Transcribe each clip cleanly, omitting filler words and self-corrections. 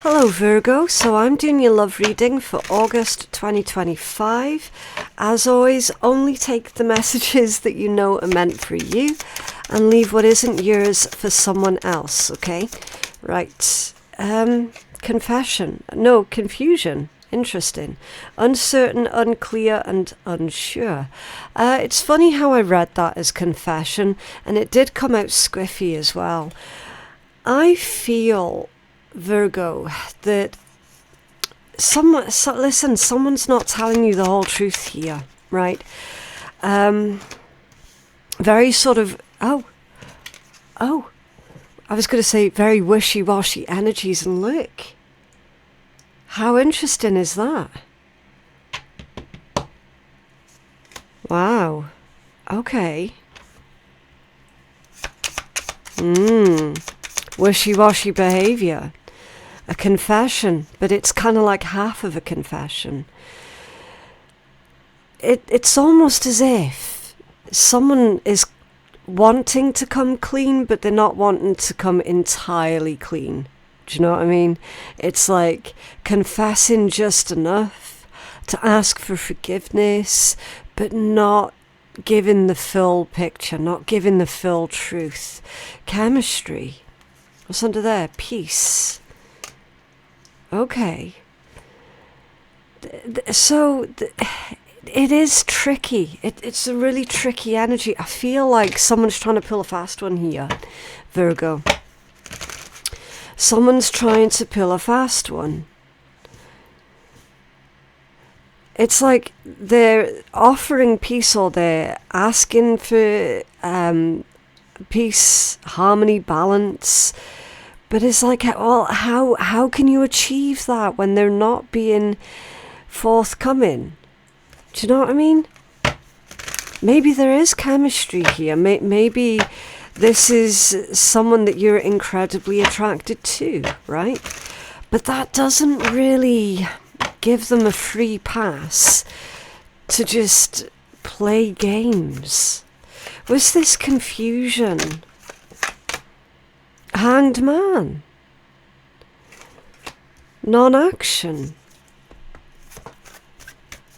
Hello Virgo, so I'm doing your love reading for August 2025. As always, only take the messages that you know are meant for you and leave what isn't yours for someone else, okay? Right. Confusion. Interesting. Uncertain, unclear, and unsure. It's funny how I read that as confession, and it did come out squiffy as well. I feel, Virgo, that someone's not telling you the whole truth here, right? Very sort of, I was going to say very wishy-washy energies, and look, how interesting is that? Wow. Okay. Wishy-washy behavior. A confession, but it's kind of like half of a confession. It's almost as if someone is wanting to come clean, but they're not wanting to come entirely clean. Do you know what I mean? It's like confessing just enough to ask for forgiveness, but not giving the full picture, not giving the full truth. Chemistry. What's under there? Peace. Okay. So it is tricky. It's a really tricky energy. I feel like someone's trying to pull a fast one here, Virgo. Someone's trying to pull a fast one. It's like they're offering peace, or they're asking for peace, harmony, balance. But it's like, well, how can you achieve that when they're not being forthcoming? Do you know what I mean? Maybe there is chemistry here. Maybe this is someone that you're incredibly attracted to, right? But that doesn't really give them a free pass to just play games. Was this confusion? Hanged man. Non-action.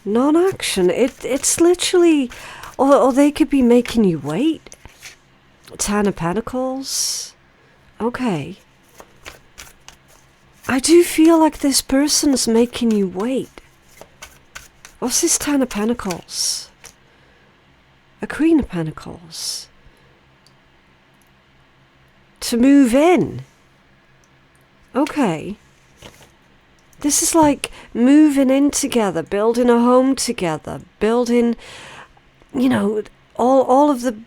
Non-action. It's literally, or they could be making you wait. Ten of Pentacles. Okay. I do feel like this person's making you wait. What's this Ten of Pentacles? A Queen of Pentacles. To move in. Okay. This is like moving in together, building a home together, building, all of the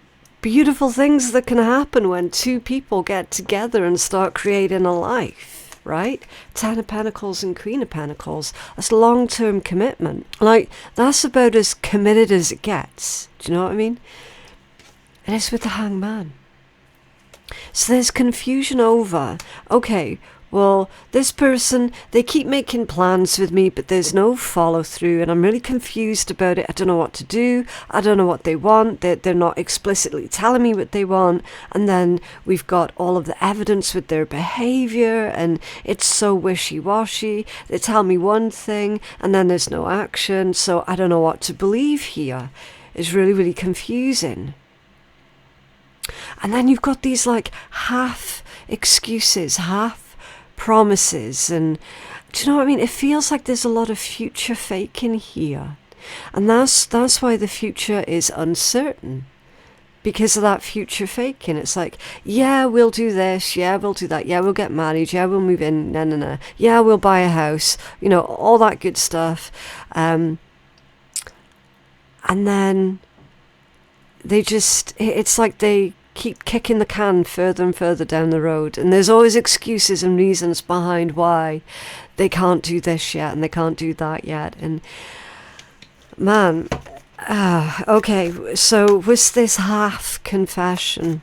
beautiful things that can happen when two people get together and start creating a life, right? Ten of Pentacles and Queen of Pentacles. That's long-term commitment. Like, that's about as committed as it gets. Do you know what I mean? And it's with the Hanged Man. So there's confusion over, okay, well, this person, they keep making plans with me, but there's no follow through, and I'm really confused about it. I don't know what to do. I don't know what they want. They're not explicitly telling me what they want. And then we've got all of the evidence with their behavior, and it's so wishy-washy. They tell me one thing, and then there's no action. So I don't know what to believe here. It's really, really confusing. And then you've got these like half excuses, half promises, and do you know what I mean? It feels like there's a lot of future faking here. And that's why the future is uncertain. Because of that future faking. It's like, yeah, we'll do this, yeah, we'll do that, yeah, we'll get married, yeah, we'll move in, no. Yeah, we'll buy a house, all that good stuff. And then it's like they keep kicking the can further and further down the road, and there's always excuses and reasons behind why they can't do this yet and they can't do that yet. And man, okay, so was this half confession?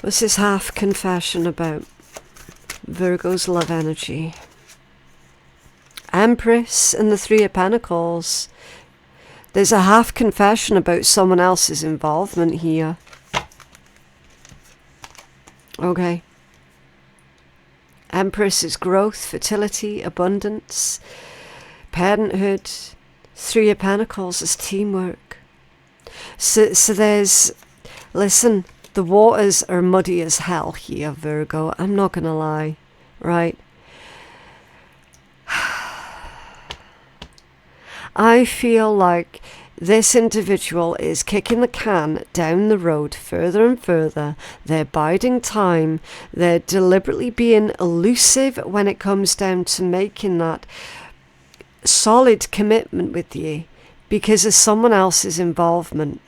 What's this half confession about? Virgo's love energy. Empress and the Three of Pentacles. There's a half confession about someone else's involvement here. Okay. Empress is growth, fertility, abundance, parenthood. Three of Pentacles is teamwork. So there's, listen, the waters are muddy as hell here, Virgo. I'm not going to lie, right? I feel like this individual is kicking the can down the road further and further. They're biding time. They're deliberately being elusive when it comes down to making that solid commitment with you because of someone else's involvement.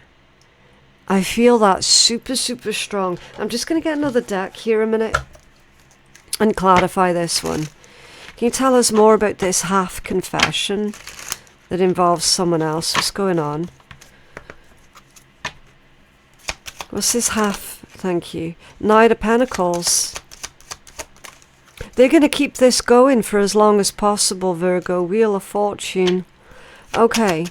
I feel that super, super strong. I'm just going to get another deck here a minute and clarify this one. Can you tell us more about this half confession that involves someone else? What's going on? What's this half? Thank you. Knight of Pentacles. They're going to keep this going for as long as possible, Virgo. Wheel of Fortune. Okay.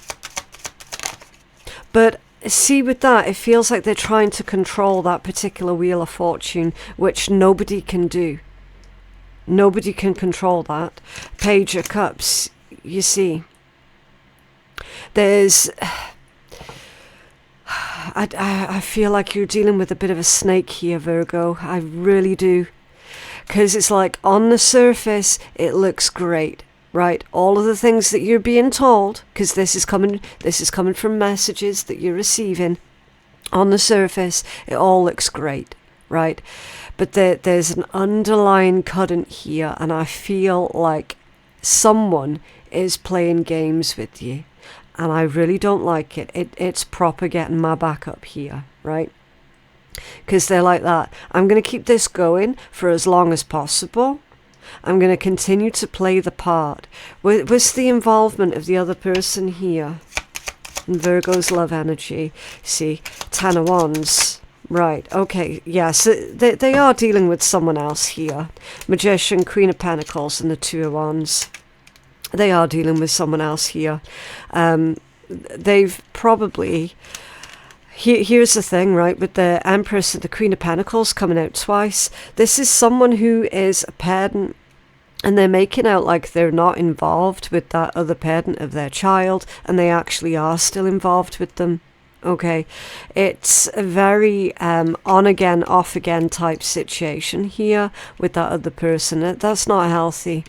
But see, with that, it feels like they're trying to control that particular Wheel of Fortune, which nobody can do. Nobody can control that. Page of Cups, you see. There's... I feel like you're dealing with a bit of a snake here, Virgo. I really do. Because it's like, on the surface, it looks great, right? All of the things that you're being told, because this is coming from messages that you're receiving. On the surface, it all looks great, right? But there's an underlying current here, and I feel like someone is playing games with you. And I really don't like it. It's proper getting my back up here, right? Because they're like that. I'm going to keep this going for as long as possible. I'm going to continue to play the part. What's the involvement of the other person here? In Virgo's love energy. See, Ten of Wands. Right, okay, yes, they are dealing with someone else here. Magician, Queen of Pentacles, and the Two of Wands. They are dealing with someone else here. They've probably... Here's the thing, right, with the Empress and the Queen of Pentacles coming out twice. This is someone who is a parent, and they're making out like they're not involved with that other parent of their child, and they actually are still involved with them. Okay, it's a very on-again, off-again type situation here with that other person. That's not healthy.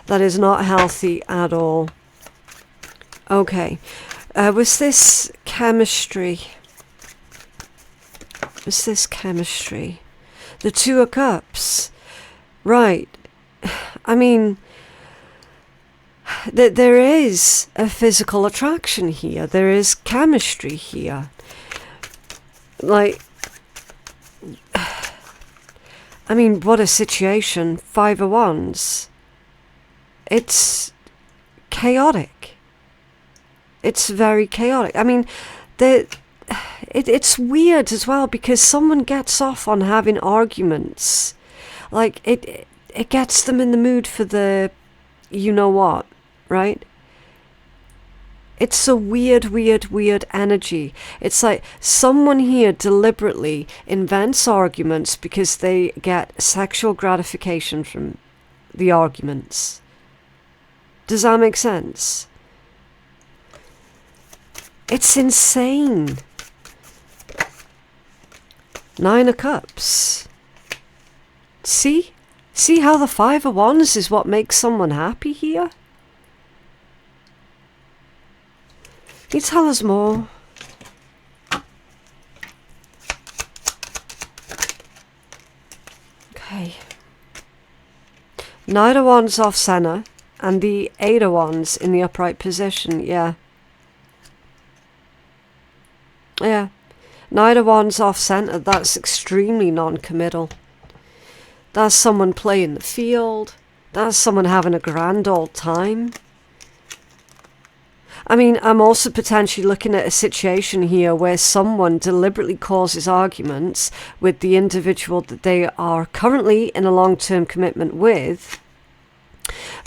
That is not healthy at all. Okay, was this chemistry? Was this chemistry? The Two of Cups. Right. I mean... there is a physical attraction here. There is chemistry here. Like, I mean, what a situation. Five of Wands. It's chaotic. It's very chaotic. I mean, it's weird as well because someone gets off on having arguments. Like, it gets them in the mood for the you know what. Right? It's a weird energy. It's like someone here deliberately invents arguments because they get sexual gratification from the arguments. Does that make sense? It's insane. Nine of Cups. See? See how the Five of Wands is what makes someone happy here? Can you tell us more? Okay. Knight of Wands off center and the Eight of Wands in the upright position. Yeah. Yeah. Knight of Wands off center. That's extremely non-committal. That's someone playing the field. That's someone having a grand old time. I mean, I'm also potentially looking at a situation here where someone deliberately causes arguments with the individual that they are currently in a long-term commitment with,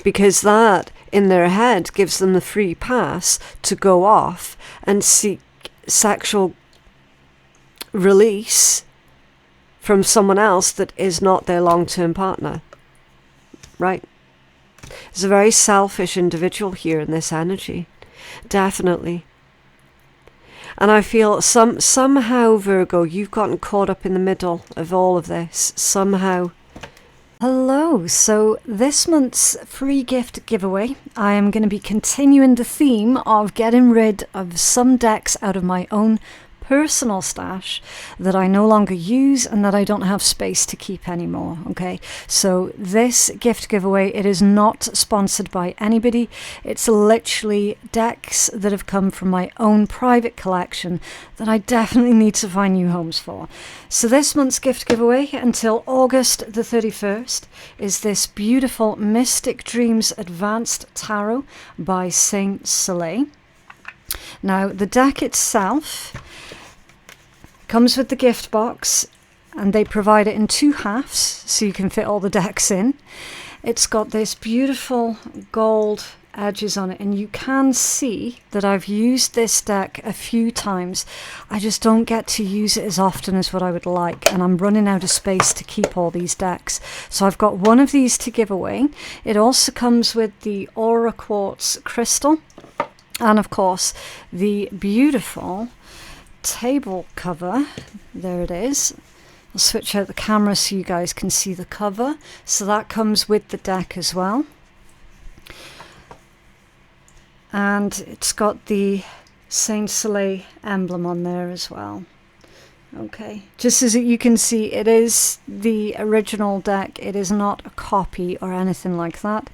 because that, in their head, gives them the free pass to go off and seek sexual release from someone else that is not their long-term partner. right? There's a very selfish individual here in this energy. Definitely. And I feel somehow, Virgo, you've gotten caught up in the middle of all of this. Somehow. Hello, so this month's free gift giveaway, I am going to be continuing the theme of getting rid of some decks out of my own personal stash that I no longer use and that I don't have space to keep anymore. Okay, so this gift giveaway, it is not sponsored by anybody. It's literally decks that have come from my own private collection that I definitely need to find new homes for. So this month's gift giveaway until August the 31st is this beautiful Mystic Dreams Advanced Tarot by Saint Soleil. Now the deck itself comes with the gift box, and they provide it in 2 halves so you can fit all the decks in. It's got this beautiful gold edges on it, and you can see that I've used this deck a few times. I just don't get to use it as often as what I would like, and I'm running out of space to keep all these decks. So I've got one of these to give away. It also comes with the Aura Quartz crystal, and of course the beautiful table cover. There it is. I'll switch out the camera so you guys can see the cover. So that comes with the deck as well, and it's got the Saint Soleil emblem on there as well. Okay, just as you can see, it is the original deck. It is not a copy or anything like that.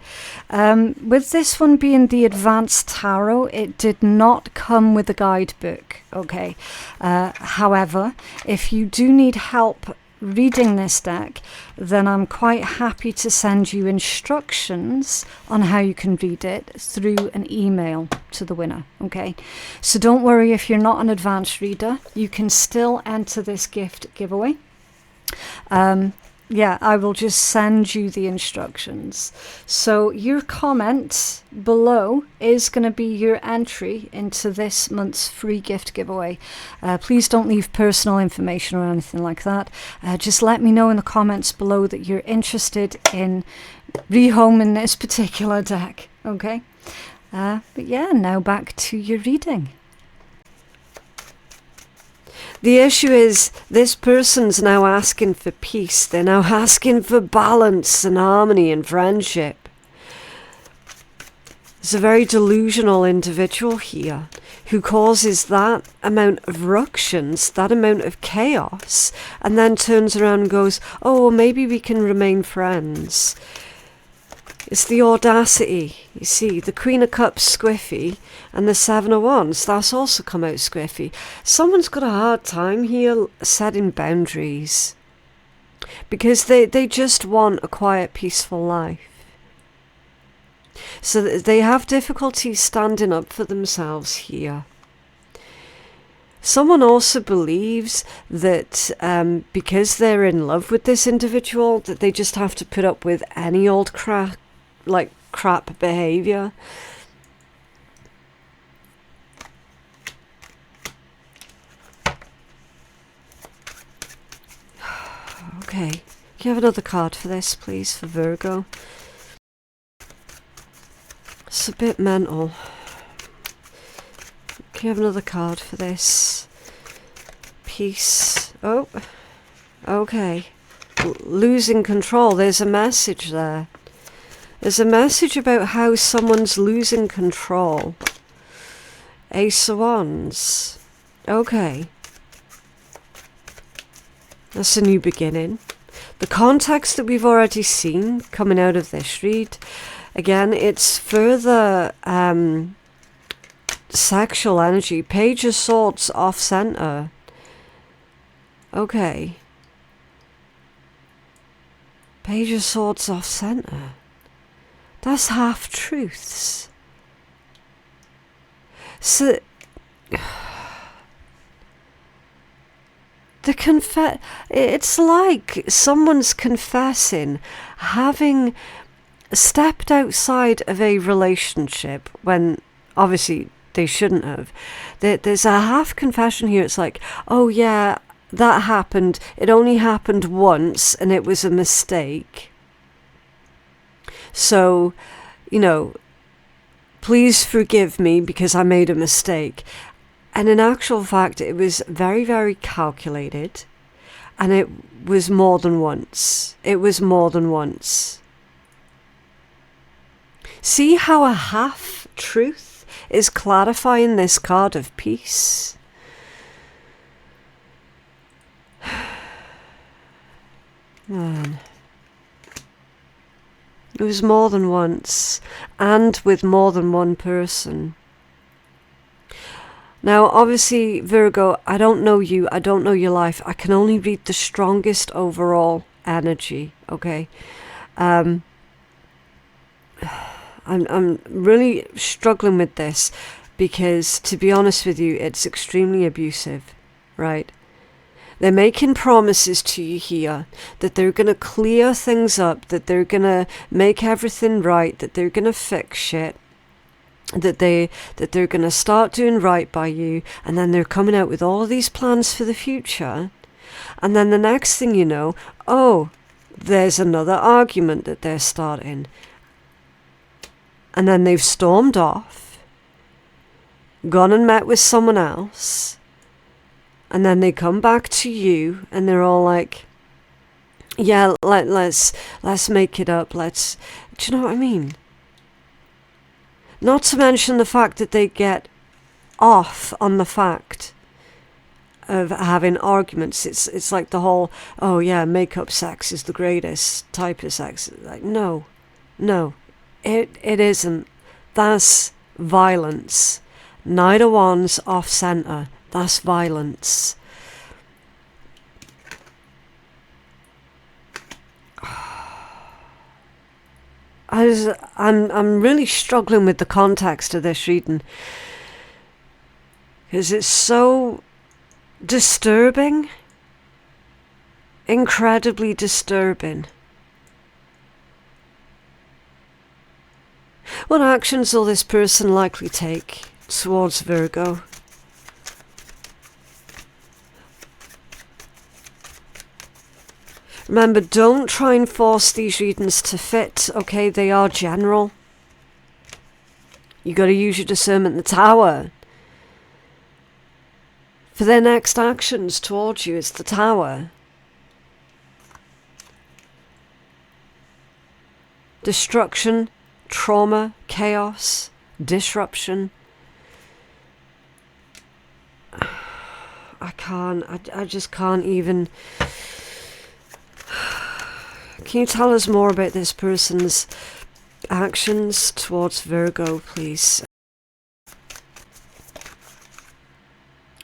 With this one being the Advanced Tarot, it did not come with a guidebook. Okay, however, if you do need help reading this deck, then I'm quite happy to send you instructions on how you can read it through an email to the winner. Okay, so don't worry if you're not an advanced reader, you can still enter this gift giveaway. Yeah, I will just send you the instructions. So your comment below is going to be your entry into this month's free gift giveaway. Please don't leave personal information or anything like that. Just let me know in the comments below that you're interested in rehoming this particular deck. Okay? But yeah, now back to your reading. The issue is this person's now asking for peace. They're now asking for balance and harmony and friendship. There's a very delusional individual here who causes that amount of ructions, that amount of chaos, and then turns around and goes, oh, well, maybe we can remain friends. It's the audacity, you see, the Queen of Cups squiffy and the Seven of Wands, that's also come out squiffy. Someone's got a hard time here setting boundaries because they just want a quiet, peaceful life. So they have difficulty standing up for themselves here. Someone also believes that because they're in love with this individual, that they just have to put up with any old crap behavior. Okay, can you have another card for this, please, for Virgo? It's a bit mental. Can you have another card for this? Peace. Oh, okay. Losing control. There's a message there. There's a message about how someone's losing control. Ace of Wands. Okay. That's a new beginning. The context that we've already seen coming out of this read, again, it's further sexual energy. Page of Swords off center. Okay. Page of Swords off center. That's half-truths. So, it's like someone's confessing having stepped outside of a relationship when obviously they shouldn't have. There's a half confession here. It's like, oh yeah, that happened. It only happened once and it was a mistake. So, please forgive me because I made a mistake. And in actual fact, it was very, very calculated. And it was more than once. It was more than once. See how a half-truth is clarifying this card of peace? Man. It was more than once, and with more than one person. Now, obviously, Virgo, I don't know you, I don't know your life. I can only read the strongest overall energy, okay? I'm really struggling with this because, to be honest with you, it's extremely abusive, right? They're making promises to you here that they're going to clear things up, that they're going to make everything right, that they're going to fix shit, that they're going to start doing right by you, and then they're coming out with all of these plans for the future. And then the next thing you know, there's another argument that they're starting. And then they've stormed off, gone and met with someone else. And then they come back to you and they're all like, yeah, let's make it up. Do you know what I mean? Not to mention the fact that they get off on the fact of having arguments. It's like the whole, make-up sex is the greatest type of sex. Like, no, it isn't. That's violence. Neither one's off-center. That's violence. I'm really struggling with the context of this reading because it's so disturbing, incredibly disturbing. What actions will this person likely take towards Virgo? Remember, don't try and force these readings to fit, okay? They are general. You got to use your discernment in the Tower. For their next actions towards you, it's the Tower. Destruction, trauma, chaos, disruption. I just can't even... Can you tell us more about this person's actions towards Virgo, please?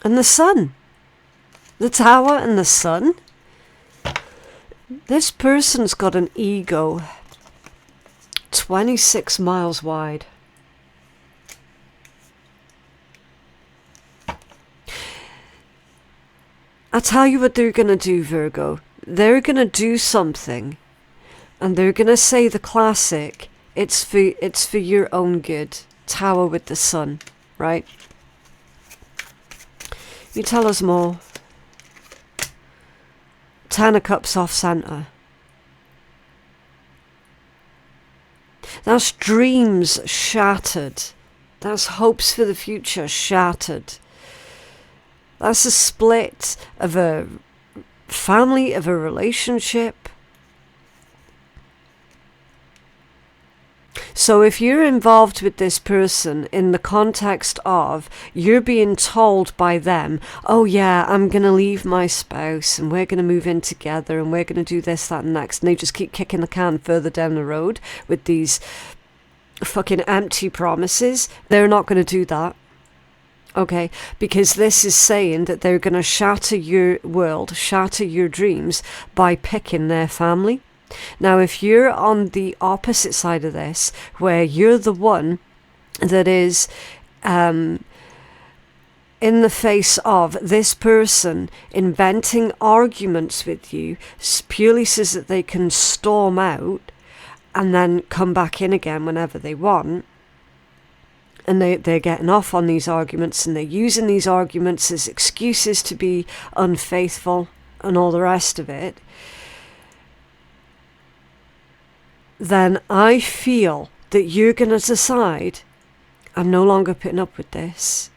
And the Sun. The Tower and the Sun. This person's got an ego 26 miles wide. I tell you what they're going to do, Virgo. They're going to do something. And they're going to say the classic, it's for your own good. Tower with the Sun, right? You tell us more. 10 of Cups off center. That's dreams shattered. That's hopes for the future shattered. That's a split of a family, of a relationship. So if you're involved with this person in the context of you're being told by them, oh yeah, I'm going to leave my spouse and we're going to move in together and we're going to do this, that and next, and they just keep kicking the can further down the road with these fucking empty promises, they're not going to do that. Okay, because this is saying that they're going to shatter your world, shatter your dreams by picking their family. Now, if you're on the opposite side of this, where you're the one that is in the face of this person inventing arguments with you, purely so that they can storm out and then come back in again whenever they want, and they're getting off on these arguments and they're using these arguments as excuses to be unfaithful and all the rest of it, then I feel that you're going to decide, I'm no longer putting up with this.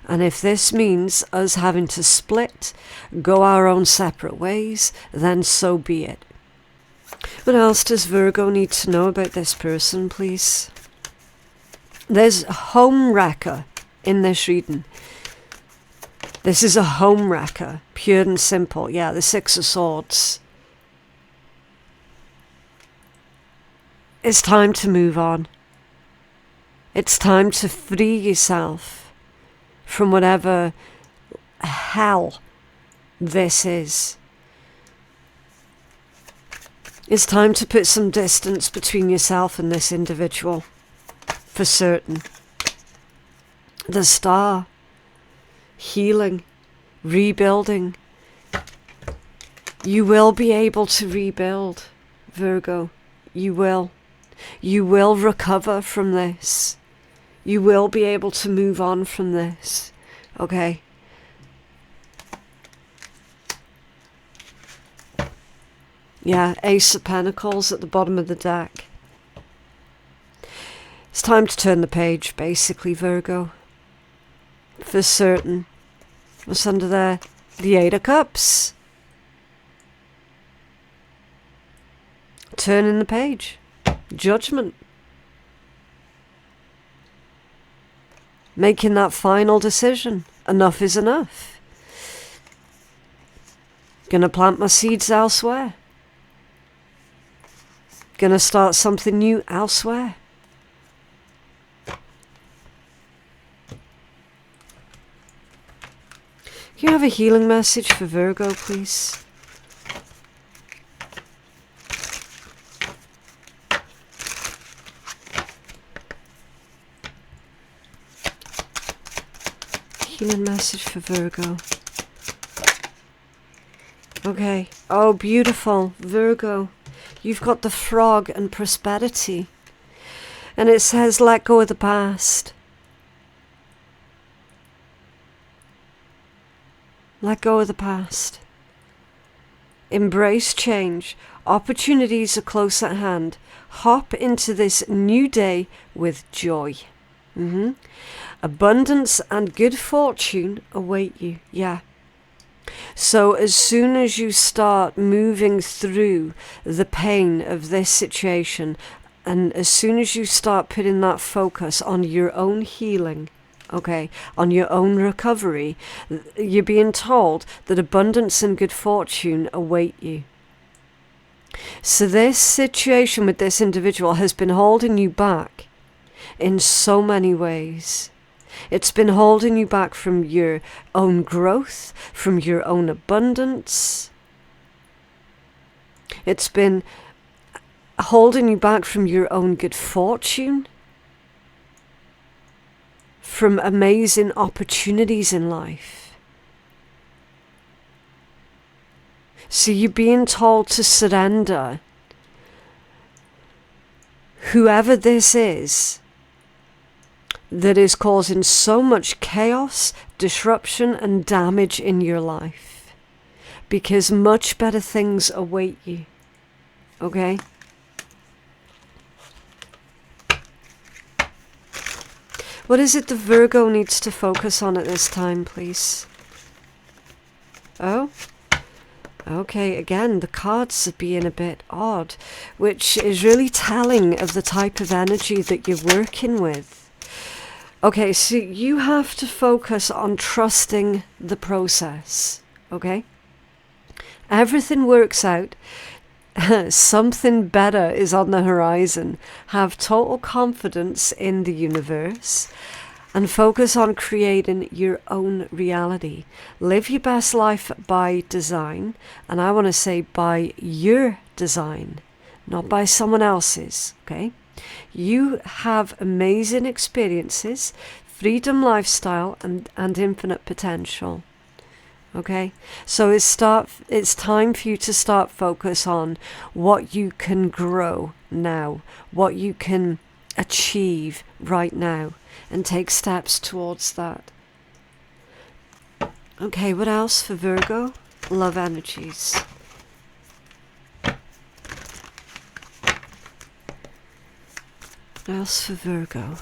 And if this means us having to split, go our own separate ways, then so be it. What else does Virgo need to know about this person, please? There's a home wrecker in this reading. This is a home wrecker, pure and simple. Yeah, the Six of Swords. It's time to move on. It's time to free yourself from whatever hell this is. It's time to put some distance between yourself and this individual, for certain. The Star, healing, rebuilding. You will be able to rebuild, Virgo. You will. You will recover from this. You will be able to move on from this. Okay? Yeah, Ace of Pentacles at the bottom of the deck. It's time to turn the page, basically, Virgo. For certain. What's under there? The Eight of Cups. Turning the page. Judgment. Making that final decision. Enough is enough. Gonna plant my seeds elsewhere. Gonna start something new elsewhere. Can you have a healing message for Virgo, please? Healing message for Virgo. Okay. Oh, beautiful. Virgo. You've got the Frog and Prosperity. And it says, let go of the past. Let go of the past. Embrace change. Opportunities are close at hand. Hop into this new day with joy. Abundance and good fortune await you. Yeah. So as soon as you start moving through the pain of this situation, and as soon as you start putting that focus on your own healing, okay, on your own recovery, you're being told that abundance and good fortune await you. So this situation with this individual has been holding you back in so many ways. It's been holding you back from your own growth, from your own abundance. It's been holding you back from your own good fortune, from amazing opportunities in life. So you're being told to surrender. Whoever this is that is causing so much chaos, disruption, and damage in your life, because much better things await you. Okay? What is it the Virgo needs to focus on at this time, please? Oh? Okay, again, the cards are being a bit odd, which is really telling of the type of energy that you're working with. Okay, so you have to focus on trusting the process, okay? Everything works out. Something better is on the horizon. Have total confidence in the universe and focus on creating your own reality. Live your best life by design, and I want to say by your design, not by someone else's, okay? You have amazing experiences, freedom lifestyle, and infinite potential. Okay, so it's time for you to start focus on what you can grow now, what you can achieve right now, and take steps towards that. Okay, what else for Virgo? Love energies. What else for Virgo?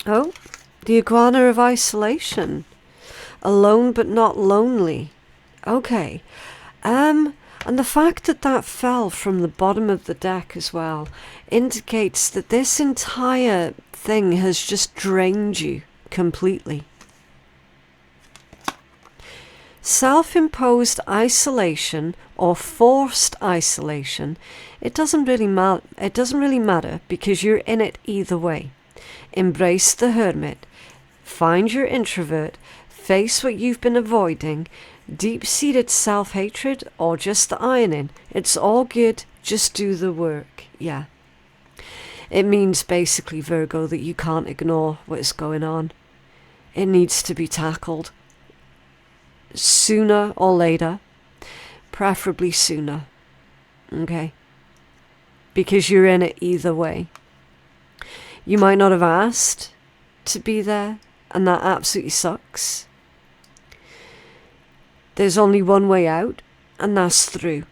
Oh, the iguana of isolation. Alone but not lonely. Okay. And the fact that that fell from the bottom of the deck as well indicates that this entire thing has just drained you completely. Self-imposed isolation or forced isolation, it doesn't really matter because you're in it either way. Embrace the hermit. Find your introvert. Face what you've been avoiding. Deep-seated self-hatred or just the ironing. It's all good. Just do the work. Yeah. It means basically, Virgo, that you can't ignore what's going on. It needs to be tackled. Sooner or later. Preferably sooner. Okay? Because you're in it either way. You might not have asked to be there, and that absolutely sucks. There's only one way out, and that's through.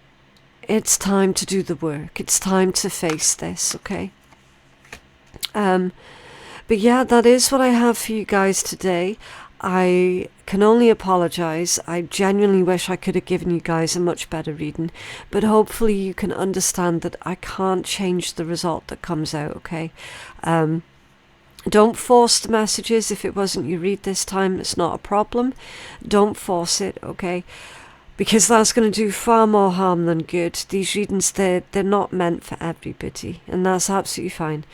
It's time to do the work. It's time to face this, okay? But yeah, that is what I have for you guys today. I can only apologize. I genuinely wish I could have given you guys a much better reading, but hopefully you can understand that I can't change the result that comes out, okay? Don't force the messages. If it wasn't your read this time, it's not a problem. Don't force it, okay? Because that's going to do far more harm than good. These readings, they're not meant for everybody, and that's absolutely fine.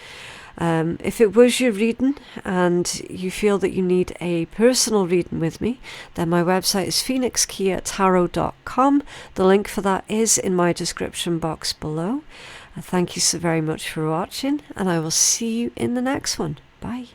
If it was your reading and you feel that you need a personal reading with me, then my website is phoenixkeiatarot.com. The link for that is in my description box below. Thank you so very much for watching, and I will see you in the next one. Bye.